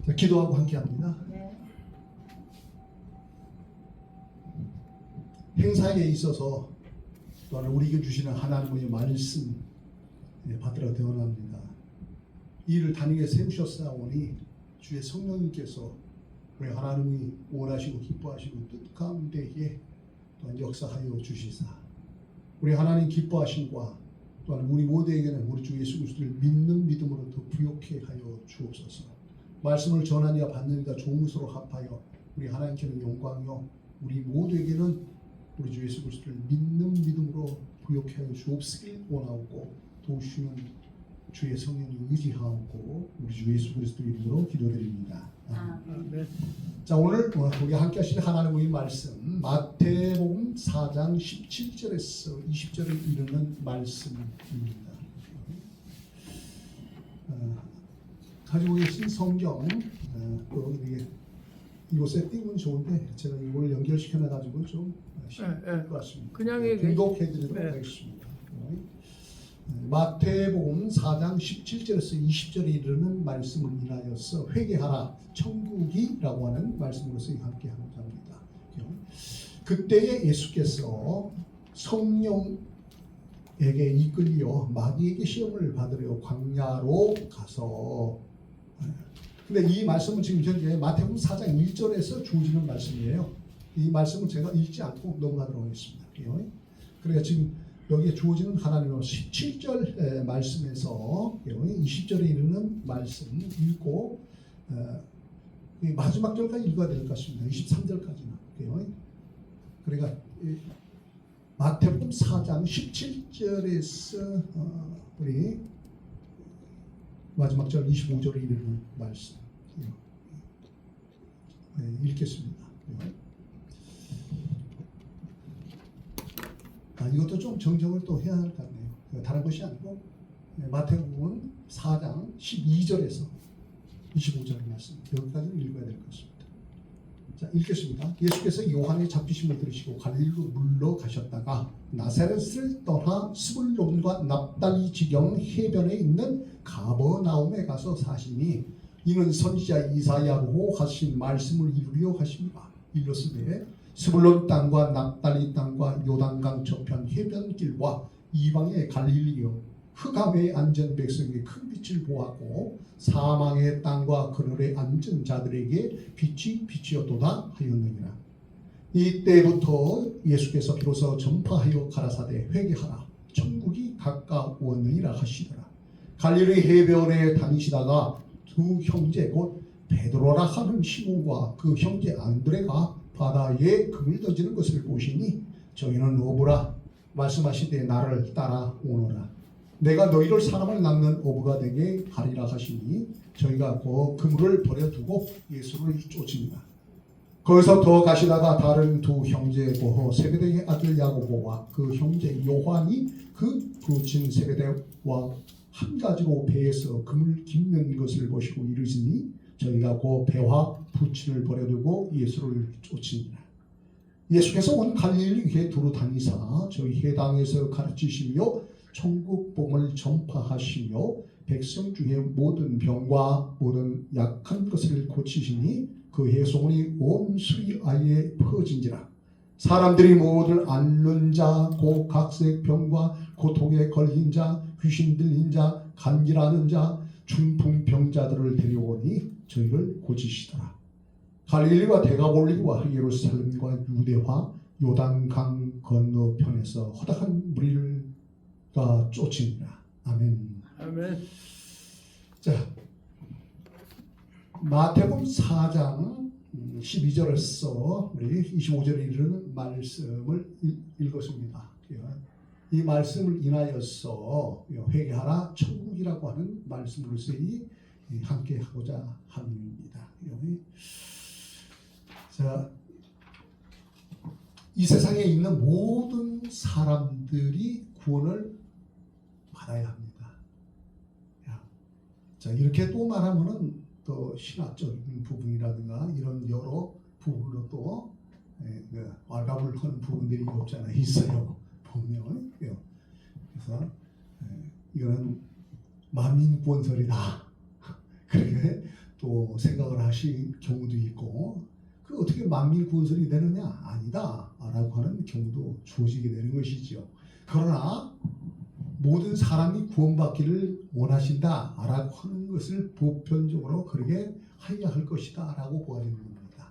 자, 기도하고 함께합니다. 네. 행사에 있어서 또한 우리에게 주시는 하나님의 말씀 받들어 대원합니다. 이를 단위에 세우셨사오니 주의 성령님께서 우리 하나님이 원하시고 기뻐하시고 뜻 가운데에 또한 역사하여 주시사 우리 하나님 기뻐하심과 또한 우리 모두에게는 우리 주 예수 그리스도를 믿는 믿음으로 더 부욕해 하여 주옵소서. 말씀을 전하니와 받느니가 좋은 것으로 합하여 우리 하나님께는 영광이요 우리 모두에게는 우리 주 예수 그리스도를 믿는 믿음으로 부욕해 하여 주옵시길 원하고 도우시는 주의 성령이 의지하고 우리 주 예수 그리스도 이름으로 기도드립니다. 아멘. 자, 오늘 우리 함께 하실 하나님의 말씀 마태복음 4장 17절에서 20절에 이르는 말씀입니다. 가지고 계신 성경 또 이게 이곳에 띄우면 좋은데 제가 이걸 연결시켜 놔가지고 좀 쉽을 것 같습니다. 그냥 공독해드리도록 하겠습니다. 마태복음 4장 17절에서 20절에 이르는 말씀을 인하여서 회개하라 천국이라고 하는 말씀으로서 함께 하고자 합니다. 그때에 예수께서 성령에게 이끌려 마귀에게 시험을 받으려 광야로 가서 근데 이 말씀은 지금 현재 마태복음 4장 1절에서 주어지는 말씀이에요. 이 말씀은 제가 읽지 않고 넘어가도록 하겠습니다. 그러니까 지금 여기에 주어지는 하나님의 17절 말씀에서 20절에 이르는 말씀 읽고 마지막 절까지 읽어야 될 것 같습니다. 23절까지는. 그러니까 마태복음 4장 17절에서 우리 마지막 절 25절에 이르는 말씀 읽겠습니다. 이것도 좀 정정을 또 해야 할 것 같네요. 다른 것이 아니고 마태복음 4장 12절에서 25절 말씀 여기까지는 읽어야 될 것 같습니다. 자, 읽겠습니다. 예수께서 요한의 잡히심을 들으시고 갈릴리로 물러가셨다가 나사렛을 떠나 스불론과 납달리 지경 해변에 있는 가버나움에 가서 사시니 이는 선지자 이사야가 하신 말씀을 이루려 하십니다. 이르시되 스불론 땅과 납달리 땅과 요단강 저편 해변길과 이방의 갈릴리요 흑암에 앉은 백성에게 큰 빛을 보았고 사망의 땅과 그늘에 앉은 자들에게 빛이 빛이었도다 하였느니라. 이때부터 예수께서 비로소 전파하여 가라사대 회개하라 천국이 가까웠느니라 하시더라. 갈릴리 해변에 다니시다가 두 형제 곧 베드로라 하는 시몬과 그 형제 안드레가 바다에 금을 던지는 것을 보시니 저희는 어부라 말씀하시되 나를 따라오너라. 내가 너희를 사람을 낚는 어부가 되게 하리라 하시니 저희가 그 그물을 버려두고 예수를 쫓습니다. 거기서 더 가시다가 다른 두 형제 보호 세베대의 아들 야고보와 그 형제 요한이 그 부친 세베대와 한 가지로 배에서 금을 깁는 것을 보시고 이르시니 저희가 그 배와 부친을 버려두고 예수를 쫓습니다. 예수께서 온 갈릴리에 두루 다니사 저희 해당에서 가르치시며 천국 복음을 전파하시며 백성 중에 모든 병과 모든 약한 것을 고치시니 그의 소문이 온 수리아에 퍼진지라. 사람들이 모두 앓는 자, 곧 각색 병과 고통에 걸린 자, 귀신 들린 자, 간질하는 자, 중풍병자들을 데려오니 저희를 고치시더라. 갈릴리와 데가볼리와 예루살렘과 유대와 요단강 건너편에서 허다한 무리가 쫓으니라. 아멘. 아멘. 자, 마태복음 4장 12절에서 우리 25절에 이르는 말씀을 읽었습니다. 이 말씀을 인하여서 회개하라 천국이라고 하는 말씀으로서 함께 하고자 합니다. 자, 이 세상에 있는 모든 사람들이 구원을 받아야 합니다. 자, 이렇게 또 말하면은 또 신학적인 부분이라든가 이런 여러 부분으로 또 왈가불 하는 부분들이 없지 않아 있어요. 보면 그래서 이거는 만민구원설이다. 그렇게 또 생각을 하신 경우도 있고, 그 어떻게 만민 구원설이 되느냐? 아니다 라고 하는 경우도 주어지게 되는 것이죠. 그러나 모든 사람이 구원받기를 원하신다 라고 하는 것을 보편적으로 그렇게 하여야 할 것이다 라고 보아지는 겁니다.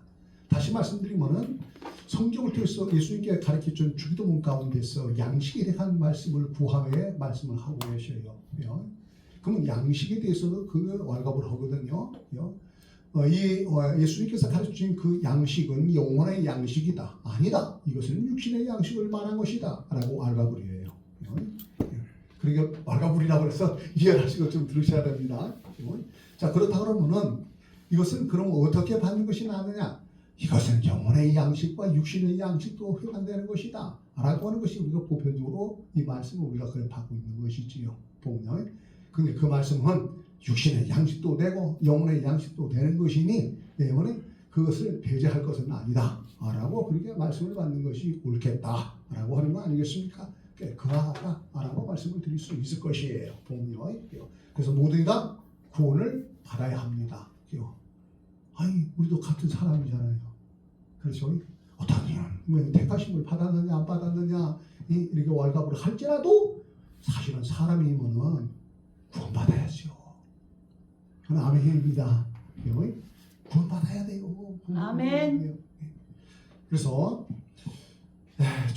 다시 말씀드리면은 성경을 통해서 예수님께 가르쳐준 주기도문 가운데서 양식에 대한 말씀을 구하에 말씀을 하고 계셔요. 그러면 양식에 대해서도 그 왈갑을 하거든요. 예수님께서 가르쳐준 그 양식은 영혼의 양식이다. 아니다. 이것은 육신의 양식을 말한 것이다. 라고 왈가불이 해요. 그러니까 왈가불이라고 해서 이해하시고 좀 들으셔야 됩니다. 자, 그렇다 그러면은 이것은 그럼 어떻게 받는 것이 나느냐? 이것은 영혼의 양식과 육신의 양식도 해당되는 것이다. 라고 하는 것이 우리가 보편적으로 이 말씀을 우리가 그래 받고 있는 것이지요. 보면. 근데 그 말씀은 육신의 양식도 되고 영혼의 양식도 되는 것이니 때문에 그것을 배제할 것은 아니다 라고 그렇게 말씀을 받는 것이 옳겠다 라고 하는 거 아니겠습니까? 그와 같다 라고 말씀을 드릴 수 있을 것이에요. 보면. 그래서 모두가 다 구원을 받아야 합니다. 아니 우리도 같은 사람이잖아요. 그렇죠? 어떤 이는 택하심을 받았느냐 안 받았느냐 이렇게 왈가불을 할지라도 사실은 사람이면은 구원받아야죠. 저는 아멘입니다. 구원받아야 돼요. 아멘. 그래서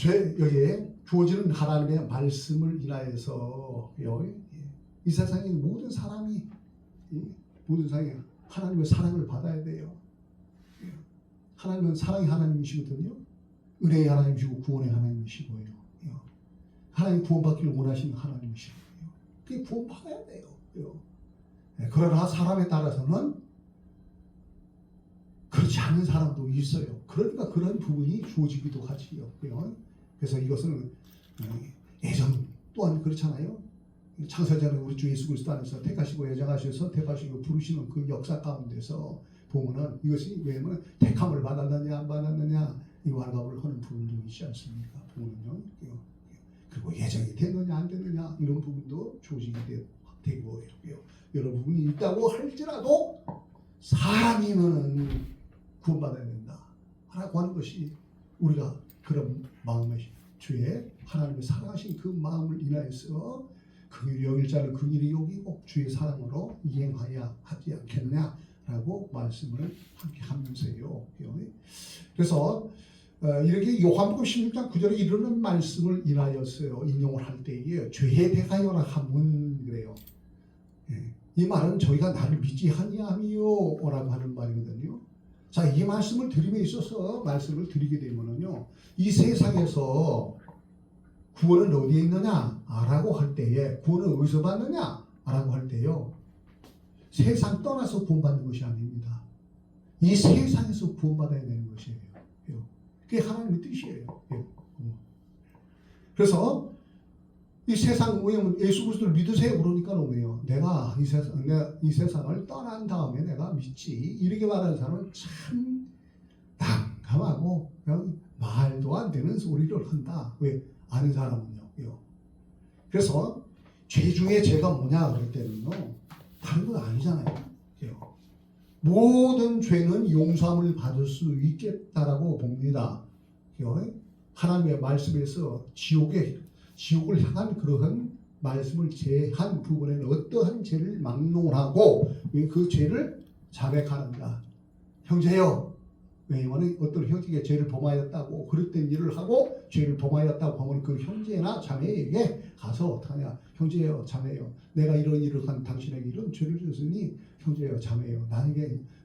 여기에 주어지는 하나님의 말씀을 인하여서 이 세상의 모든 사람이 하나님의 사랑을 받아야 돼요. 하나님은 사랑의 하나님이시거든요. 은혜의 하나님이시고 구원의 하나님이시고요. 하나님 구원받기를 원하시는 하나님이시고요. 그게 구원받아야 돼요. 그러나 사람에 따라서는 그렇지 않은 사람도 있어요. 그러니까 그런 부분이 주어지기도 하지요. 그래서 이것은 애정 또한 그렇잖아요. 창세전에 우리 주 예수 그리스도 안에서 택하시고 예정하시고 선택하시고 부르시는 그 역사 가운데서 보면은 이것이 왜냐면 택함을 받았느냐 안 받았느냐 이 왈가불을 하는 부분도 있지 않습니까? 보면요. 그리고 예정이 됐느냐 안 됐느냐 이런 부분도 주어지게 되고 여러 부분이 있다고 할지라도 사람이면은 구원받아야 된다 라고 하는 것이 우리가 그런 마음의 주의 하나님의 사랑하신 그 마음을 인하여서 긍휼히 여길 자를 긍휼히 여기고 주의 사랑으로 이행하여야 하지 않겠느냐 라고 말씀을 함께 하면서요. 그래서 이렇게 요한복음 16장 9절에 이르는 말씀을 인하여서요 인용을 할 때에 죄에 대하여라 하면 그래요. 이 말은 저희가 나를 믿지 아니함이요 라고 하는 말이거든요. 자, 이 말씀을 드림에 있어서 말씀을 드리게 되면은요 이 세상에서 구원은 어디에 있느냐 라고 할 때에 구원은 어디서 받느냐 라고 할 때요 세상 떠나서 구원받는 것이 아닙니다. 이 세상에서 구원받아야 되는 것이에요. 그게 하나님의 뜻이에요. 그래서 이 세상 왜냐면 예수 그리스도를 믿으세요 그러니까 뭐예요? 내가 이 세상을 떠난 다음에 내가 믿지 이렇게 말하는 사람은 참 난감하고 그냥 말도 안 되는 소리를 한다. 왜? 아는 사람은요. 그래서 죄 중에 죄가 뭐냐 그럴 때는요 다른 건 아니잖아요. 모든 죄는 용서함을 받을 수 있겠다라고 봅니다. 하나님의 말씀에서 지옥을 향한 그러한 말씀을 제한 부분에는 어떠한 죄를 막론하고 그 죄를 자백하는가. 형제여, 왜냐하면 어떤 형제가 죄를 범하였다고 그릇된 일을 하고 죄를 범하였다고 하면 그 형제나 자매에게 가서 어떡하냐. 형제여 자매여 내가 이런 일을 한 당신에게 이런 죄를 졌으니 형제여 자매여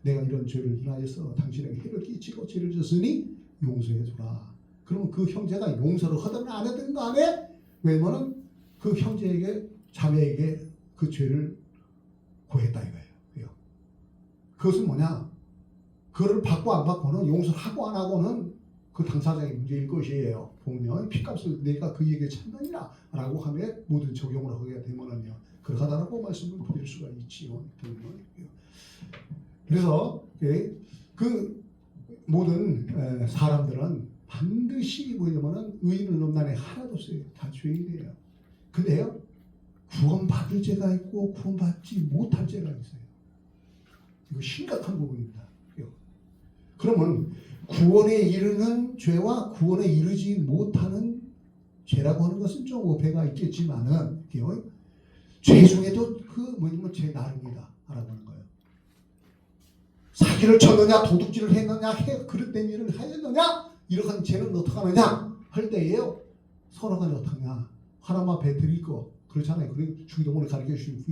내가 이런 죄를 인하여서 당신에게 해를 끼치고 죄를 졌으니 용서해 주라. 그러면 그 형제가 용서를 하든 안 하든 간에 왜냐하면 그 형제에게 자매에게 그 죄를 고했다 이거예요. 그것은 뭐냐? 그거를 받고 안 받고는 용서를 하고 안 하고는 그 당사자의 문제일 것이에요. 보면 피값을 내가 그에게 참느니라 라고 하면 모든 적용을 하게 되면은요 그러하다라고 말씀을 드릴 수가 있지요. 그래서 그 모든 사람들은 반드시 뭐냐면은 의인은 없나니 하나도 없어요. 다 죄인이에요. 근데요 구원받을 죄가 있고 구원받지 못할 죄가 있어요. 이거 심각한 부분입니다. 그러면 구원에 이르는 죄와 구원에 이르지 못하는 죄라고 하는 것은 좀 어폐가 있겠지만은 죄 중에도 뭐냐면 죄 나름이다 라고 하는 거예요. 사기를 쳤느냐, 도둑질을 했느냐, 그릇된 일을 하였느냐, 이러한 죄는 어떻게 하느냐 할 때에요. 서로 간에 어떻게 하냐, 하나님 앞에 드릴 거 그렇잖아요. 그리고 주기도문을 가르쳐 주신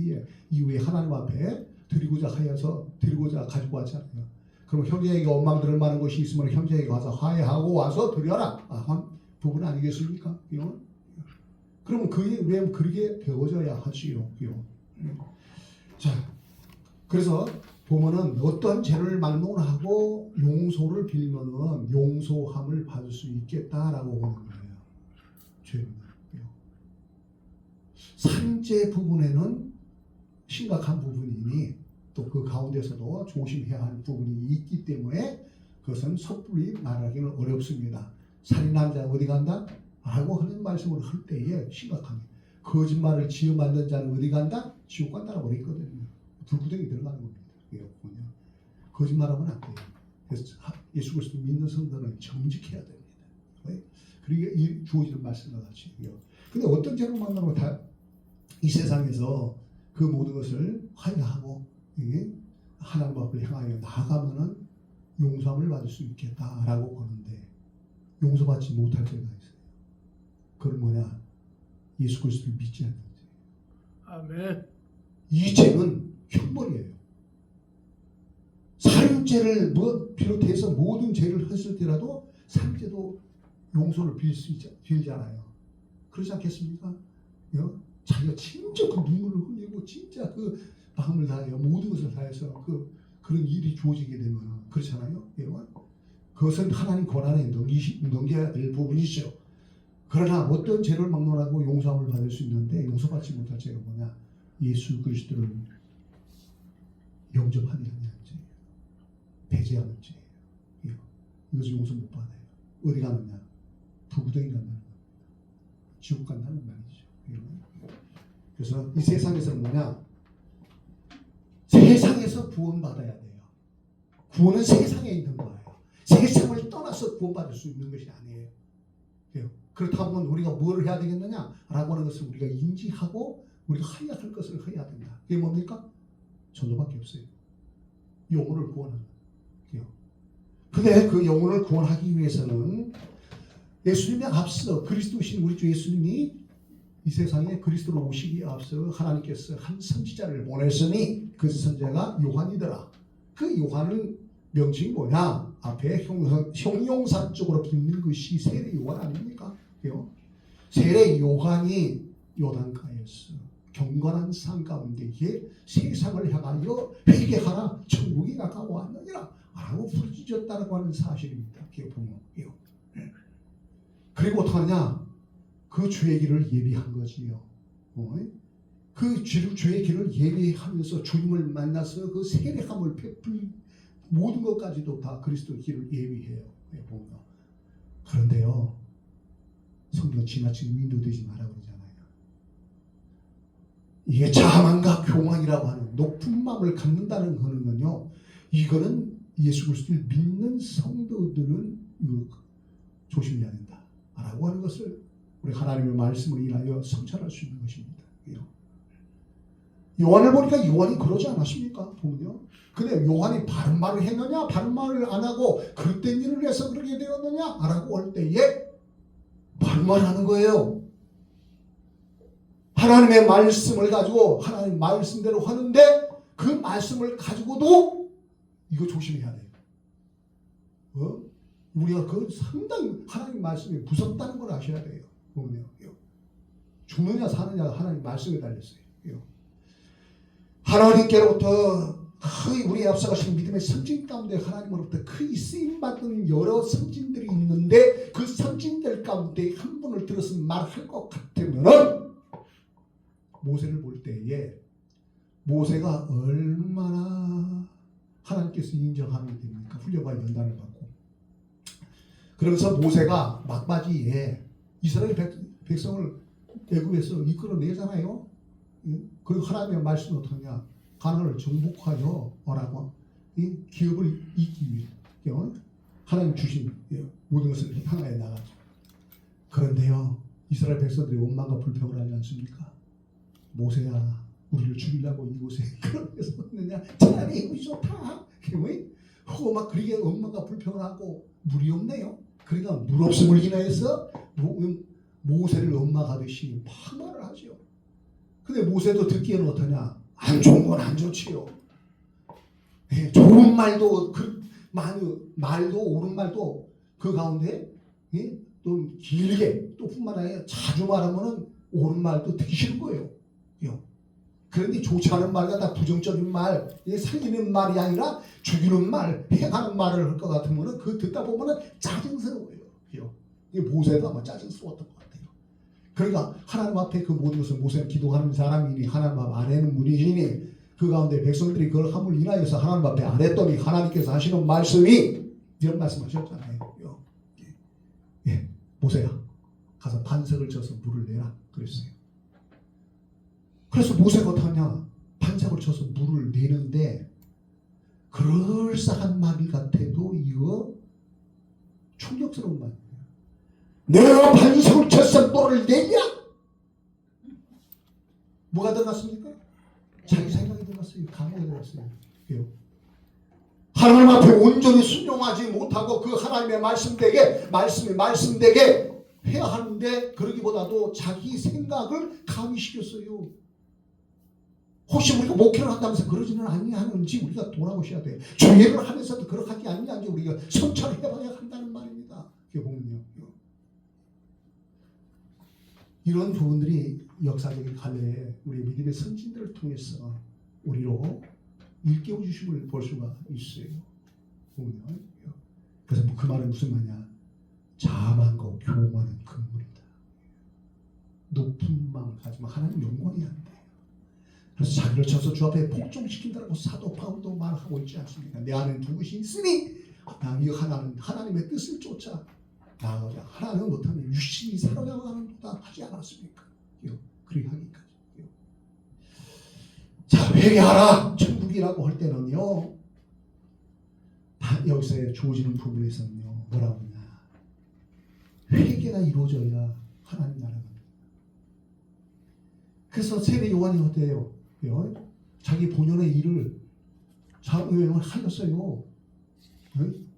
이후에 하나님 앞에 드리고자 가지고 왔잖아요. 그럼 형제에게 원망 만한 것이 있으면 형제에게 가서 화해하고 와서 드려라 한 부분 아니겠습니까? 그러면 그게 왜 그렇게 되어져야 하지요? 자, 그래서 보면은 어떤 죄를 막론하고 용서를 빌면은 용서함을 받을 수 있겠다라고 보는 거예요. 죄는. 산죄 부분에는 심각한 부분이니 또 그 가운데서도 조심해야 할 부분이 있기 때문에 그것은 섣불리 말하기는 어렵습니다. 살인한 자 어디 간다? 라고 하는 말씀을 할 때에 심각합니다. 거짓말을 지어 만든 자는 어디 간다? 지옥 간다라고 그랬거든요. 불구덩이 들어가는 겁니다. 거짓말하면 안 돼요. 그래서 예수 그리스도 믿는 성도는 정직해야 됩니다. 그리고 주어지는 말씀과 같이. 근데 어떤 죄를 만나면 다 이 세상에서 그 모든 것을 화해하고 하나님 앞을 향하여 나아가면은 용서함을 받을 수 있겠다라고 보는데 용서받지 못할 죄가 있어요. 그건 뭐냐? 예수 그리스도를 믿지 않는 죄. 아멘. 이 죄는 형벌이에요. 살인죄를 비롯해서 모든 죄를 했을 때라도 살인죄도 용서를 빌잖아요. 그렇지 않겠습니까? 자기가 진짜 그 눈물을 흘리고 진짜 그 마음을 다하여 모든 것을 다해서 그런 일이 주어지게 되면 그렇잖아요. 그것은 하나님 권한에 넘겨야 될 부분이죠. 그러나 어떤 죄를 막론하고 용서함을 받을 수 있는데 용서받지 못할 죄가 뭐냐? 예수 그리스도를 영접하지 않는 죄, 배제하는 죄예요. 이것을 용서 못 받아요. 어디 가느냐? 불구덩이 간다는 겁니다. 지옥 간다는 말이죠. 그래서 이 세상에서는 뭐냐? 세상에서 구원받아야 돼요. 구원은 세상에 있는 거예요. 세상을 떠나서 구원받을 수 있는 것이 아니에요. 그렇다면 우리가 뭘 해야 되겠느냐? 라고 하는 것을 우리가 인지하고 우리가 해야 할 것을 해야 된다. 그게 뭡니까? 전도밖에 없어요. 영혼을 구원하는 거예요. 근데 그 영혼을 구원하기 위해서는 예수님에 앞서 그리스도신 우리 주 예수님이 이 세상에 그리스도로 오시기에 앞서 하나님께서 한 선지자를 보냈으니 그 선지자가 요한이더라. 그 요한은 명칭이 뭐냐? 앞에 형용사 쪽으로 붙는 것이 세례 요한 아닙니까? 세례 요한이 요단가에서 경건한 삶 가운데에 세상을 향하여 회개하라, 천국이 가까워왔느니라 라고 부르짖었다고 하는 사실입니다. 그리고 어떡하냐? 그 주의 길을 예비한 거지요. 그 주의 길을 예비하면서 주님을 만나서 그 세례함을 베풀 모든 것까지도 다 그리스도의 길을 예비해요. 그런데요, 성경 지나치게 인도되지 마라 그러잖아요. 이게 자만과 교만이라고 하는 높은 마음을 갖는다는 거는요, 이거는 예수 그리스도를 믿는 성도들은 조심해야 된다라고 하는 것을 우리 하나님의 말씀을 인하여 성찰할 수 있는 것입니다. 요한을 보니까 요한이 그러지 않았습니까? 보면요. 근데 요한이 바른 말을 했느냐, 바른 말을 안 하고 그릇된 일을 해서 그렇게 되었느냐 라고 할 때에 바른 말을 하는 거예요. 하나님의 말씀을 가지고 하나님 말씀대로 하는데 그 말씀을 가지고도 이거 조심해야 돼요. 우리가 그 상당히 하나님 말씀이 무섭다는 걸 아셔야 돼요. 보면요. 죽느냐 사느냐가 하나님 말씀에 달렸어요. 하나님께로부터 우리 앞서가신 믿음의 선진 가운데 하나님으로부터 크게 쓰임받은 여러 선진들이 있는데 그 선진들 가운데 한 분을 들어서 말할 것 같으면은 모세를 볼 때에 모세가 얼마나 하나님께서 인정하면 됩니까? 훈련과 연단을 받고 그러면서 모세가 막바지에 이스라엘 백성을 애굽에서 이끌어내잖아요. 그리고 하나님의 말씀은 어떠냐? 가나안을 정복하여 오라고 이 기업을 잇기 위해 하나님 주신 모든 것을 향하여 나가죠. 그런데요, 이스라엘 백성들이 원망과 불평을 하지 않습니까? 모세야, 우리를 죽이려고 이곳에 그런 데서 왔느냐? 차라리 이곳이 좋다. 혹은 막 그렇게 원망과 불평을 하고 물이 없네요. 그러니까 물 없음을 인하여서 모세를 원망하듯이 막 말을 하죠. 근데 모세도 듣기에는 어떠냐? 안 좋은 건 안 좋지요. 좋은 말도 말도 옳은 말도 그 가운데 또 길게 또 뿐만 아니라 자주 말하면은 옳은 말도 듣기 싫은 거예요. 그런데 좋지 않은 말과 다 부정적인 말, 살리는 말이 아니라 죽이는 말, 해하는 말을 할 것 같으면은 그 듣다 보면은 짜증스러워요. 모세도 아마 짜증스러웠던 것 같아요. 그러니까 하나님 앞에 그 모든 것을 모세는 기도하는 사람이니 하나님 앞 아래는 분이시니 그 가운데 백성들이 그걸 함을 인하여서 하나님 앞에 아랬더니 하나님께서 하시는 말씀이 이런 말씀하셨잖아요. 모세야, 가서 반석을 쳐서 물을 내라 그랬어요. 그래서 모세가 어떠냐? 반석을 쳐서 물을 내는데 그럴싸한 말 같아도 이거 충격스러운 말이에요. 내가 반석을 쳐서 물을 내냐? 뭐가 들어갔습니까? 자기 생각이 들어갔어요. 감옥에 들어갔어요. 하나님 앞에 온전히 순종하지 못하고 그 하나님의 말씀되게 해야 하는데 그러기보다도 자기 생각을 가미시켰어요. 혹시 우리가 목회를 한다면서 그러지는 아니하는지 우리가 돌아보셔야 돼요. 주의를 하면서도 그렇게 아니한지 우리가 성찰해봐야 한다는 말입니다. 이게 보면요. 이런 부분들이 역사적인 갈래에 우리 믿음의 선진들을 통해서 우리로 일깨워 주심을 볼 수가 있어요. 보면요. 그래서 그 말은 무슨 말이냐? 자만고 교만은 금물이다. 높은 마음을 가지면 하나님 영광이 안 돼요. 그래서 자기를 쳐서 주 앞에 복종시킨다고 사도 바울도 말하고 있지 않습니까? 내 안에 누구시 있으니 이 하나님의 뜻을 쫓아 나아가자. 하나님은 못하면 유심히 살아가는다 하지 않았습니까? 그렇게 하기까지. 자, 회개하라. 천국이라고 할 때는요, 여기서 주어지는 부분에서는요, 뭐라고 하냐? 회개가 이루어져야 하나님 나라가. 그래서 세례 요한이 어때요? 자기 본연의 일을 하였어요.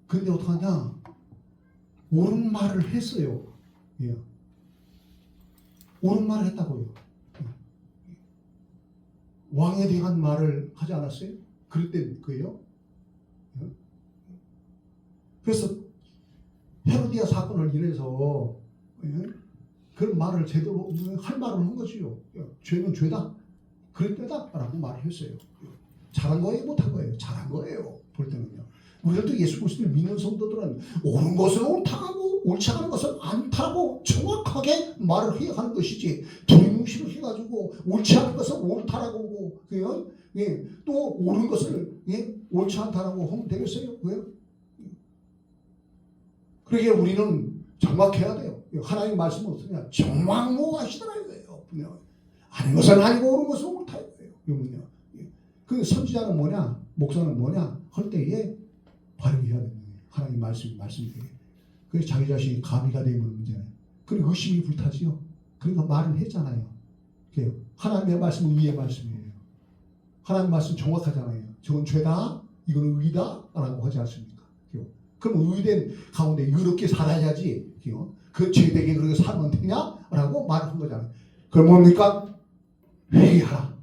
근데 어떡하냐? 옳은 말을 했어요. 옳은 말을 했다고요. 왕에 대한 말을 하지 않았어요? 그럴 때 그예요. 그래서 헤로디아 사건을 인해서 그런 말을 제대로 할 말을 한 거지요. 죄는 죄다. 그럴 때다라고 말을 했어요. 잘한 거예요? 못한 거예요? 잘한 거예요. 볼 때는요. 우리도 예수 그리스도를 믿는 성도들은 옳은 것은 옳다고 옳지 않은 것은 않다고 정확하게 말을 해야 하는 것이지 두리뭉실을 해가지고 옳지 않은 것은 옳다라고 또 옳은 것을 옳지 않다라고 하면 되겠어요? 왜요? 그러게 우리는 정확해야 돼요. 하나님의 말씀은 어떠냐? 정확무하시더라 이거예요. 아닌 것은 아니고 옳은 것은 옳다 이거예요. 그 선지자는 뭐냐? 목사는 뭐냐? 할 때에 발휘해야 되는 거예요. 하나님 말씀되게. 그래서 자기 자신이 가미가 되면 문제예요. 그리고 의심이 불타지요. 그러니까 말을 했잖아요. 하나님의 말씀은 의의 말씀이에요. 하나님 말씀 정확하잖아요. 저건 죄다, 이거는 의다 라고 하지 않습니까? 그럼 의된 가운데 의롭게 살아야지 그 죄되게 그렇게 살면 되냐? 라고 말한 거잖아요. 그럼 뭡니까? 회개하라.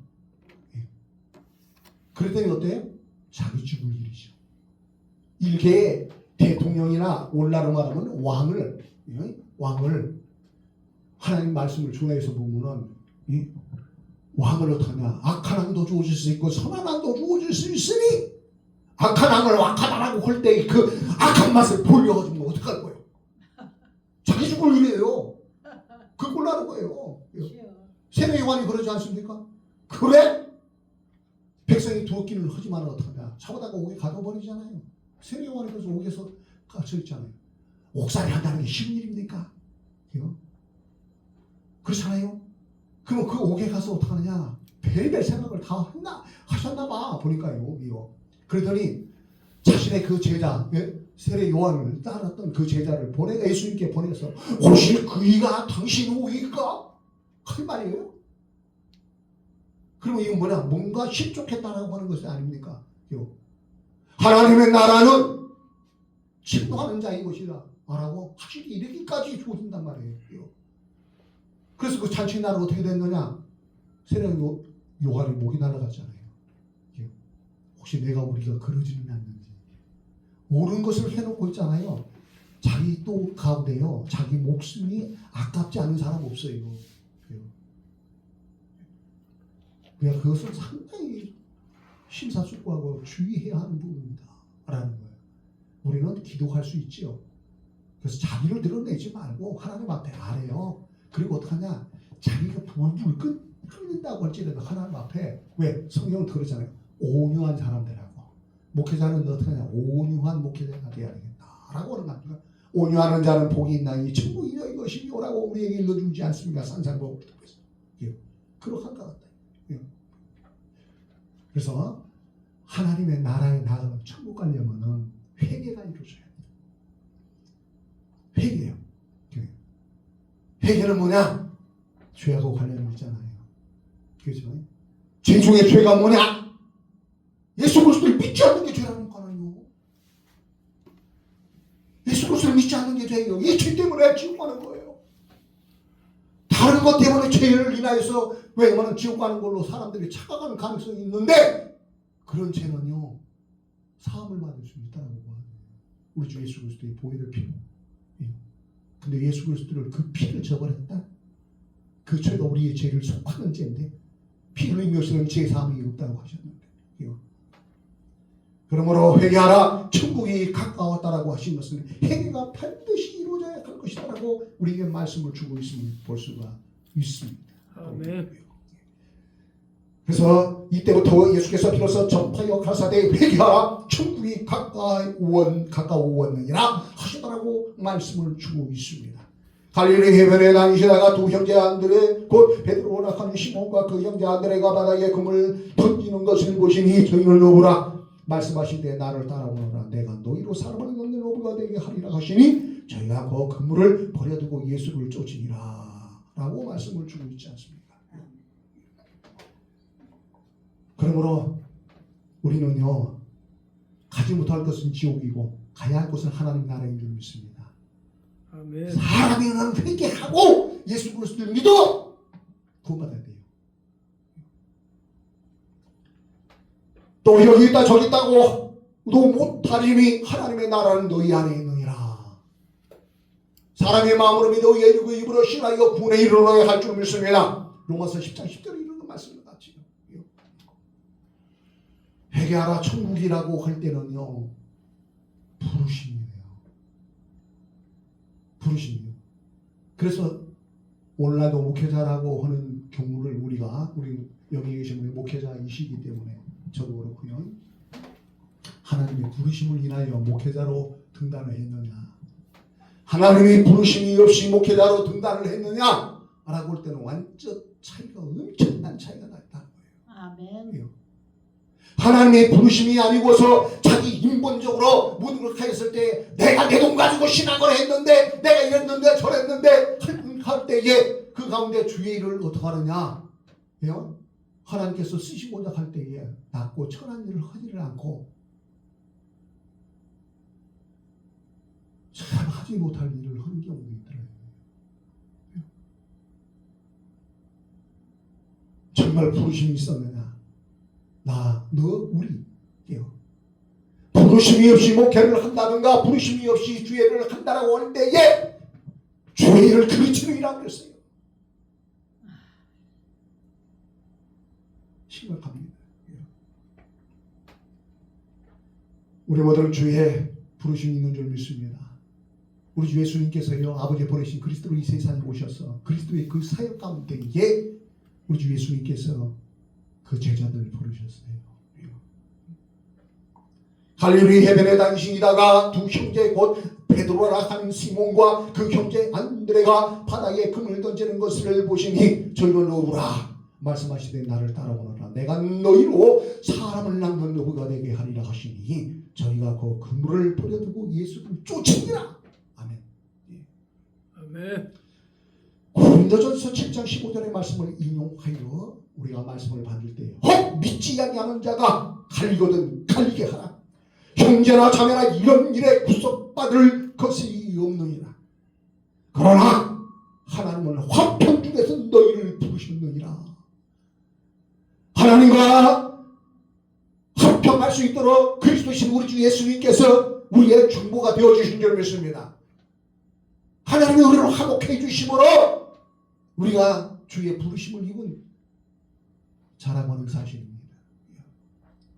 그랬더니 어때요? 자기 죽을 일이죠. 일개의 대통령이나 오늘날로 말하면 왕을 하나님 말씀을 준해서 보면은 왕을 어떠냐? 악한 왕도 주어질 수 있고 선한 왕도 주어질 수 있으니 악한 왕을 악하다라고 할 때 그 악한 맛을 보여주면 어떡할 거예요? 자기 죽을 일이에요. 그 꼴나는 거예요. 세례 요한이 그러지 않습니까? 그래? 백성이 두었기를 하지만 어떡하냐? 잡아다가 옥에 가둬버리잖아요. 세례 요한이 그래서 옥에서 갇혀 있잖아요. 옥살이 한다는 게 쉬운 일입니까? 그렇잖아요. 그럼 그 옥에 가서 어떡하느냐? 별별 생각을 다 하셨나 봐 보니까요. 그러더니 자신의 그 제자, 세례 요한을 따랐던 그 제자를 예수님께 보내서 혹시 그이가 당신 오이가? 그 말이에요. 그러면 이건 뭐냐? 뭔가 실족했다라고 하는 것이 아닙니까? 하나님의 나라는 침노하는 자의 것이다 라고 확실히 이르기까지 조진단 말이에요. 그래서 그 잔치 날은 어떻게 됐느냐? 세례 요한의 목이 날아갔잖아요. 혹시 내가 우리가 그러지는 않는지. 옳은 것을 해놓고 있잖아요. 자기 또 가운데요, 자기 목숨이 아깝지 않은 사람 없어요. 그러니까 그것은 상당히 심사숙고하고 주의해야 하는 부분이다 라는 거예요. 우리는 기도할 수 있지요. 그래서 자기를 드러내지 말고 하나님 앞에 아래요. 그리고 어떡하냐? 자기가 불불 끓는다고 할지라도 하나님 앞에, 왜? 성경은 그러잖아요. 온유한 사람들하고. 목회자는 어떻게 하냐? 온유한 목회자가 되어야 되겠다라고 하는 거 아닙니까? 온유하는 자는 복이 있나니 천국이 너희 것이요라고 우리에게 일러주지 않습니까? 산상복음을 듣고 있어요. 그렇게 한 것 같아요. 그래서 하나님의 나라에 나가면 천국 가려면은 회개가 이루어져야 돼요. 회개요. 회개는 뭐냐? 죄하고 관련이 있잖아요. 그렇죠? 죄 중에 죄가 뭐냐? 예수 그리스도를 믿지 않는 게 죄라는 거 아니에요. 예수 그리스도를 믿지 않는 게 죄예요. 이 죄 때문에 지옥 가는 거예요. 다른 것 때문에 죄를 인하여서 왜냐면 지옥 가는 걸로 사람들이 착각하는 가능성이 있는데, 그런 죄는요 사함을 받을 수 있다라고 봐요. 우리 주 예수 그리스도의 보혈의 피로. 근데 예수 그리스도를 그 피를 저버렸다. 그 죄가 우리의 죄를 속하는 죄인데 피 흘린 것은 죄 사함이 없다고 하셨는데, 그러므로 회개하라 천국이 가까웠다라고 하신 것은 회개가 반드시 이루어져야 할 것이다라고 우리에게 말씀을 주고 있음을 볼 수가 있습니다. 아멘. 그래서 이때부터 예수께서 비로소 전파하여 가라사대 회개하라 천국이 가까우었느니라 하시더라고 말씀을 주고 있습니다. 갈릴리 해변에 다니시다가 두 형제 안드레 곧 베드로라 하는 시몬과 그 형제 안드레가 바다에 금을 던지는 것을 보시니 저희를 놓으라 말씀하신 때 나를 따라오너라 내가 너희로 사람을 넣는 어부가 되게 하리라 하시니 저희가 그 그물을 버려두고 예수를 쫓으니라 라고 말씀을 주고 있지 않습니까? 그러므로 우리는요 가지 못할 것은 지옥이고 가야 할 것은 하나님 나라인 줄 믿습니다. 아멘. 사람이는 회개하고 예수 그리스도를 믿어 구원받아야 돼요. 또 여기 있다 저기 있다고 너 못하리니 하나님의 나라는 너희 안에 있느니라. 사람의 마음으로 믿어 예리고 입으로 신하여 구원에 이르러야 할 줄 믿습니다. 로마서 10장 10절에 이런 말씀을 같이 회개하라 천국이라고 할 때는요 부르심이에요. 부르심이에요. 그래서 오늘날도 목회자라고 하는 경우를 우리 여기 계신 분이 목회자이시기 때문에 저도 그렇고요. 하나님의 부르심을 인하여 목회자로 등단을 했느냐, 하나님의 부르심이 없이 목회자로 등단을 했느냐 라고 할 때는 완전 차이가 엄청난 차이가 났다는 거예요. 아멘. 하나님의 부르심이 아니고서 자기 인본적으로 모든 걸 하였을 때 내가 내 돈 가지고 신앙을 했는데 내가 이랬는데 저랬는데 할 때에 그 가운데 주의 일을 어떻게 하느냐, 하나님께서 쓰시고자 할 때에 낮고 천한 일을 하지를 않고 참 하지 못할 일을 하는 경우도 있더라고요. 정말 부르심이 있었느냐? 우리 부르심이 없이 목회를 한다든가 부르심이 없이 주의를 한다라고 할 때에 주의를 그르치는 이라고 그랬어요. 심각합니다. 우리 모두는 주의 부르심이 있는 줄 믿습니다. 우리 주 예수님께서요 아버지 보내신 그리스도로 이 세상에 오셔서 그리스도의 그 사역 가운데에 우리 주 예수님께서 그 제자들을 부르셨어요. 갈릴리 해변에 다니시다가 두 형제 곧 베드로라 하는 시몬과 그 형제 안드레가 바다에 금을 던지는 것을 보시니 저희를 놓으라 말씀하시되 나를 따라오너라. 내가 너희로 사람을 낳는 너희가 되게 하리라 하시니 저희가 그 그물을 버려두고 예수를 쫓으니라. 아멘. 아멘. 고린도전서 7장 15절의 말씀을 인용하여 우리가 말씀을 받을 때에 혹 믿지 아니하는 자가 갈리거든 갈리게 하라. 형제나 자매나 이런 일에 구속받을 것이 없느니라. 그러나 하나님은 화평 중에서 너희를 부르셨느니라. 하나님과 화평할 수 있도록 그리스도신 우리 주 예수님께서 우리의 중보가 되어주신 줄 믿습니다. 하나님이 우리를 화목해 주심으로 우리가 주의 부르심을 입은 자라고 하는 사실입니다.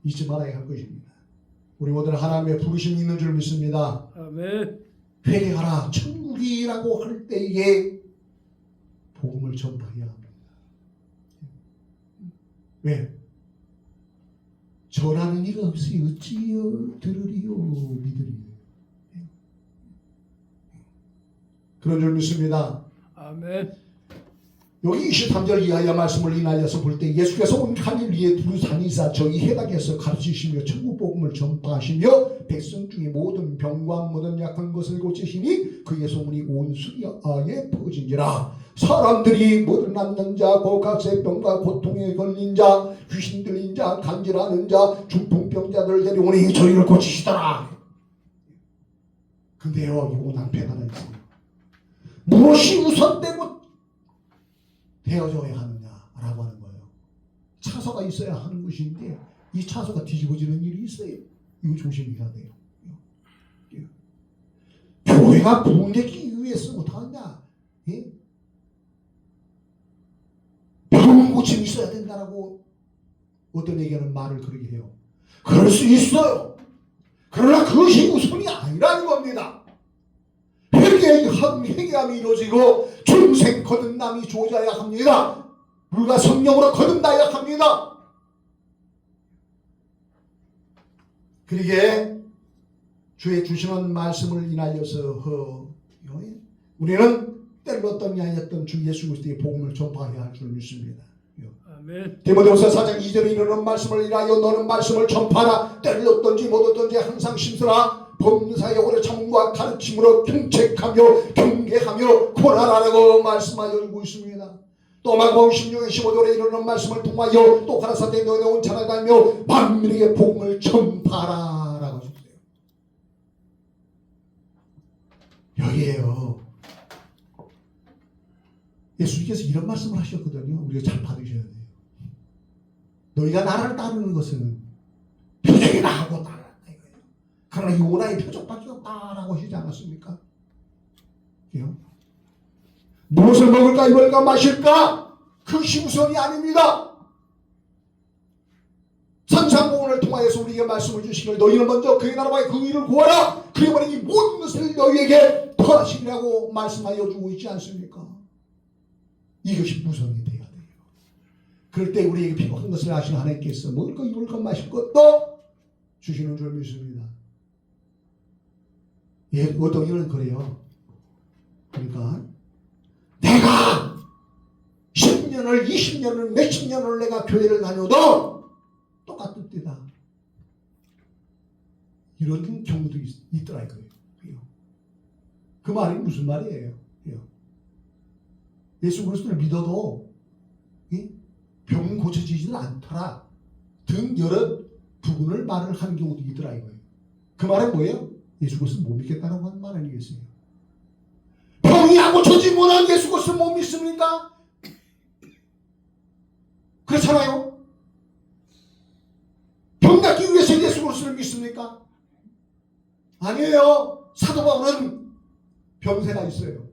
잊지 말아야 할 것입니다. 우리 모두 하나님의 부르심이 있는 줄 믿습니다. 아멘. 회개하라 천국이라고 할 때에 복음을 전파해야 합니다. 왜? 전하는 이가 없이 어찌여 들으리요 믿으리요. 그런 줄 믿습니다. 아멘. 여기 23절 이하의 말씀을 인하여서 볼 때 예수께서 온 하늘 위에 두루다니사 저희 해당에서 가르치시며 천국 복음을 전파하시며 백성 중에 모든 병과 모든 약한 것을 고치시니 그의 소문이 온 수리아에 퍼진지라. 사람들이 모든 낫는 자, 각색 병과 고통에 걸린 자, 귀신 들린 자, 간질하는 자, 중풍병자들 데려오니 저희를 고치시더라. 근데요, 이거 낭패가 하나 있어요. 무엇이 우선되고 되어져야 하느냐라고 하는 거예요. 차소가 있어야 하는 것인데 이 차소가 뒤집어지는 일이 있어요. 이거 조심해야 돼요. 교회가 부흥되기 위해서 못하느냐? 예? 병 고침이 있어야 된다라고 어떤 얘기하는 말을 그렇게 해요. 그럴 수 있어요. 그러나 그것이 우선이 아니라는 겁니다. 회개함이 이루어지고 중생 거듭남이 주어져야 합니다. 물과 성령으로 거듭나야 합니다. 그러기에 주의 주시는 말씀을 인하여서 우리는 때로 어떤 야였던 주 예수 그리스도의 복음을 전파해야 할 줄 믿습니다. 아멘. 디모데후서 4장 2절에 이르는 말씀을 인하여 너는 말씀을 전파하라. 때를 얻든지 못 얻든지 항상 심쓰라. 범사에 오래 참음과 가르침으로 경책하며 경계하며 고난하라고 말씀하여 주고 있습니다. 또 마가복음 16장 15절에 이르는 말씀을 통하여 또 가라사대 너희는 온 찾아다니며 만민에게 복음을 전파하라 라고 하셨어요. 여기에요. 예수님께서 이런 말씀을 하셨거든요. 우리가 잘 받으셔야 돼요. 너희가 나를 따르는 것은 표적이나 하고 따르라 이거예요. 그러나 요나의 표적밖에 없다라고 하시지 않았습니까? 무엇을 먹을까 입을까 마실까 그것이 우선이 아닙니다. 산상공원을 통하여서 우리에게 말씀을 주시기를 너희는 먼저 그의 나라와 그 의를 구하라. 그리하면 이 모든 것을 너희에게 더하시리라고 말씀하여 주고 있지 않습니까? 이것이 우선이 돼야 돼요. 그럴 때 우리에게 필요한 것을 아시는 하나님께서 먹을 것 입을 것 마실 것도 주시는 줄 믿습니다. 예, 어떤 이는 그래요. 그러니까 내가 10년을 20년을 몇십 년을 내가 교회를 다녀도 똑같은 때다. 이런 경우도 있더라 이거예요. 그 말이 무슨 말이에요? 예수 그리스도를 믿어도 병은 고쳐지지는 않더라 등 여러 부분을 말을 하는 경우도 있더라 이거예요. 그 말은 뭐예요? 예수 그리스도를 못 믿겠다라고 하는 말 아니겠어요? 병이 안 고쳐지지 못한 예수 그리스도를 못 믿습니까? 그렇잖아요. 병 낫기 위해서 예수 그리스도를 믿습니까? 아니에요. 사도 바울은 병세가 있어요.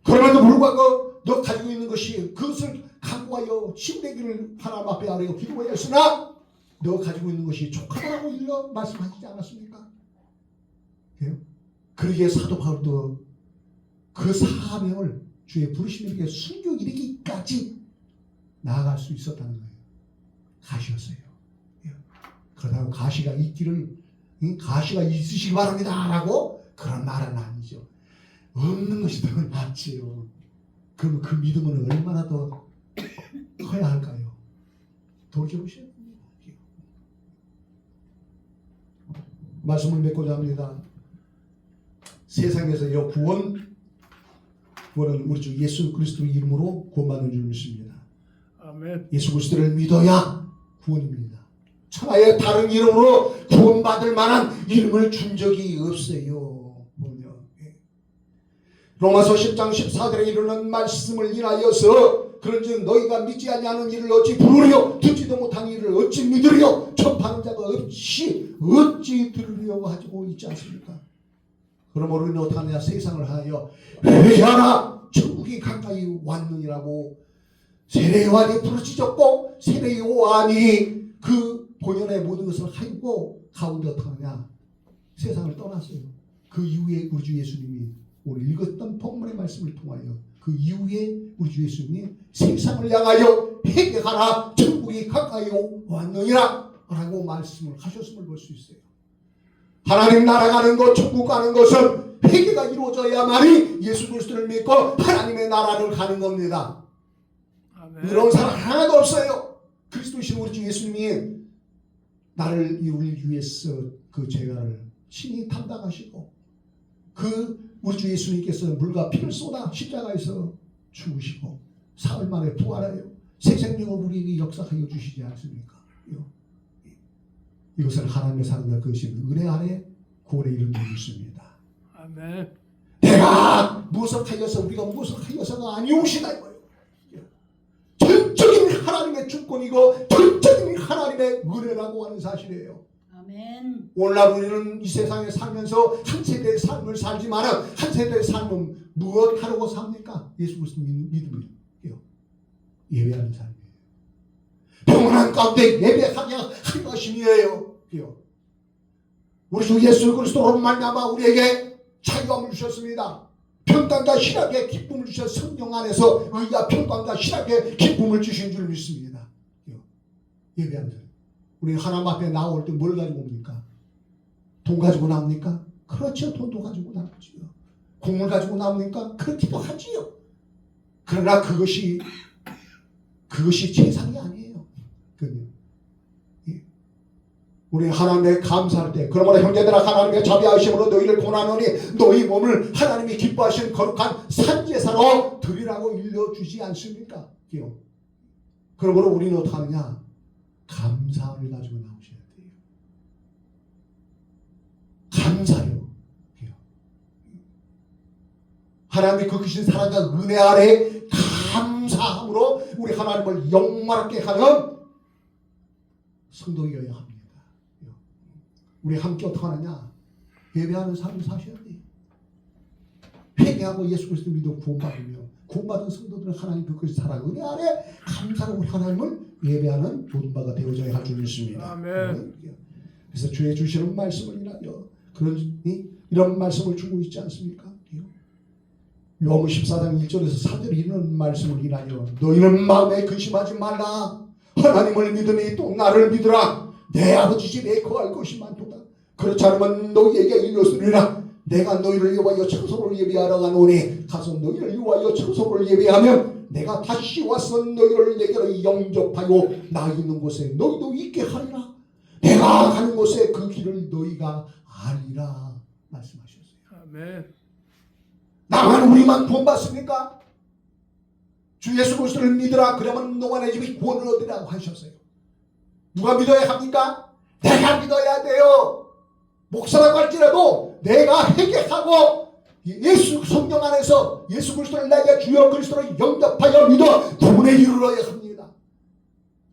그럼에도 불구하고 너 가지고 있는 것이 그것을 강구하여 치유되기를 하나님 앞에 아뢰고 기도해야 했으나 너 가지고 있는 것이 족하다라고 일러 말씀하시지 않았습니까? 그러기에 사도 바울도 그 사명을 주의 부르심에게 순교 이르기까지 나아갈 수 있었다는 거예요. 가시였어요. 그렇다고 가시가 있기를 가시가 있으시기 바랍니다 라고 그런 말은 아니죠. 없는 것이 더 낫지요. 그러면 그 믿음은 얼마나 더 커야 할까요? 돌이켜보셔야 됩니다. 말씀을 맺고자 합니다. 세상에서요 구원은 우리 주 예수 그리스도 이름으로 구원받는 줄 믿습니다. 아멘. 예수 그리스도를 믿어야 구원입니다. 천하의 다른 이름으로 구원받을 만한 이름을 준 적이 없어요. 보면 로마서 10장 14절에 이르는 말씀을 인하여서 그런즉 너희가 믿지 아니하는 이를 어찌 부르려 듣지도 못한 이를 어찌 믿으려 접하는 자가 없이 어찌 들으려고 하고 있지 않습니까? 그러므로 우리는 어떡하느냐 세상을 하여 회개하라 천국이 가까이 왔느니라고 세례 요한이 부르짖었고 세례 요한이 그 본연의 모든 것을 하고 가운데 어떡하느냐 세상을 떠났어요. 그 이후에 우리 주 예수님이 오늘 읽었던 본문의 말씀을 통하여 그 이후에 우리 주 예수님이 세상을 향하여 회개하라 천국이 가까이 왔느니라 라고 말씀을 하셨음을 볼 수 있어요. 하나님 나라 가는 것 천국 가는 것은 회개가 이루어져야만이 예수 그리스도를 믿고 하나님의 나라를 가는 겁니다. 아멘. 이런 사람 하나도 없어요. 그리스도이신 우리 주 예수님이 나를 우리 위해서 그 죄를 친히 담당하시고 그 우리 주 예수님께서 물과 피를 쏟아 십자가에서 죽으시고 사흘 만에 부활하여 새 생명을 우리에게 역사하여 주시지 않습니까? 이것은 하나님의 사랑과 그것이 은혜 아래 구원에 이른 줄 믿습니다. 아멘. 내가 무엇을 하여서 우리가 무엇을 하여서가 아니오시다 이거예요. 전적인 하나님의 주권이고 전적인 하나님의 은혜라고 하는 사실이에요. 아멘. 오늘날 우리는 이 세상에 살면서 한 세대의 삶을 살지만 한 세대의 삶은 무엇 하려고 삽니까? 예수 그리스도 믿음이요. 예배하는 삶이에요. 평안한 가운데 예배하냐 하려 하심이에요. 우리 주 예수 그리스도로 말미암아 우리에게 자유함을 주셨습니다. 평강과 희락의 기쁨을 주셔 성령 안에서 의와 평강과 희락의 기쁨을 주신 줄 믿습니다. 예배하는 삶. 우리 하나님 앞에 나올 때 뭘 가지고 옵니까? 돈 가지고 나옵니까? 그렇죠. 돈도 가지고 나오지요. 공을 가지고 나옵니까? 그렇기도 하지요. 그러나 그것이 최상이 아니에요. 우리 하나님께 감사할 때 그러므로 형제들아 하나님의 자비하심으로 너희를 고난하노니 너희 몸을 하나님이 기뻐하시는 거룩한 산제사로 드리라고 일러주지 않습니까? 그러므로 우리는 어떻게 하느냐? 감사를 가지고 나오셔야 돼요. 감사요. 하나님의 그 크신 사랑과 은혜 아래 감사함으로 우리 하나님을 영광롭게 하는 성도이어야 합니다. 우리 함께 어떻게 하느냐? 예배하는 삶을 사셔야 돼요. 회개하고 예수 그리스도 믿어 구원받으며 구원받은 성도들은 하나님 그 크신 사랑 은혜 아래 감사로 우리 하나님을 예배하는 모든 바가 되어져야 할 줄 믿습니다. 아멘. 그래서 주의 주시는 말씀을 인하여 이런 말씀을 주고 있지 않습니까? 요한복음 14장 1절에서 4절에 이런 말씀을 인하여 너희는 마음에 근심하지 말라. 하나님을 믿으니 또 나를 믿으라. 내 아버지 집에 거할 것이 많도다. 그렇지 않으면 너희에게 일렀으리라. 내가 너희를 위하여 처소를 예비하러 가노니 가서 너희를 위하여 처소를 예비하면 내가 다시 와서 너희를 내게로 영접하여 나 있는 곳에 너희도 있게 하리라. 내가 가는 곳에 그 길을 너희가 아리라 말씀하셨어요. 아멘. 나만 우리만 구원받습니까? 주 예수 그리스도를 믿으라. 그러면 너와 내 집이 구원을 얻으라고 하셨어요. 누가 믿어야 합니까? 내가 믿어야 돼요. 목사라고 할지라도 내가 회개하고 예수 성령 안에서 예수 그리스도를 내게 주여 그리스도를 영접하여 믿어 구원에 이르러야 합니다.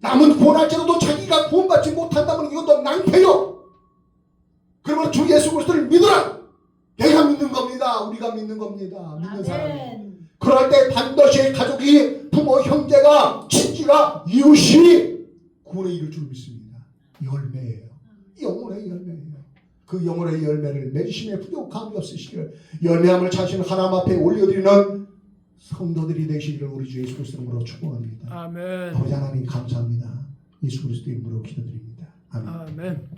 남은 구원할지라도 자기가 구원받지 못한다면 이것도 낭패요. 그러면 주 예수 그리스도를 믿으라. 내가 믿는 겁니다. 우리가 믿는 겁니다. 믿는 사람이. 그럴 때 반드시 가족이 부모 형제가 친지가 이웃이 구원에 이를 줄 믿습니다. 열매예요. 영혼의 열매예요. 그 영혼의 열매를 맺으심에 부족함이 없으시기를 열매함을 찾으시는 하나님 앞에 올려드리는 성도들이 되시기를 우리 주 예수 그리스도 이름으로 축복합니다. 아멘. 아버지 하나님 감사합니다. 예수 그리스도 이름으로 기도드립니다. 아멘. 아멘.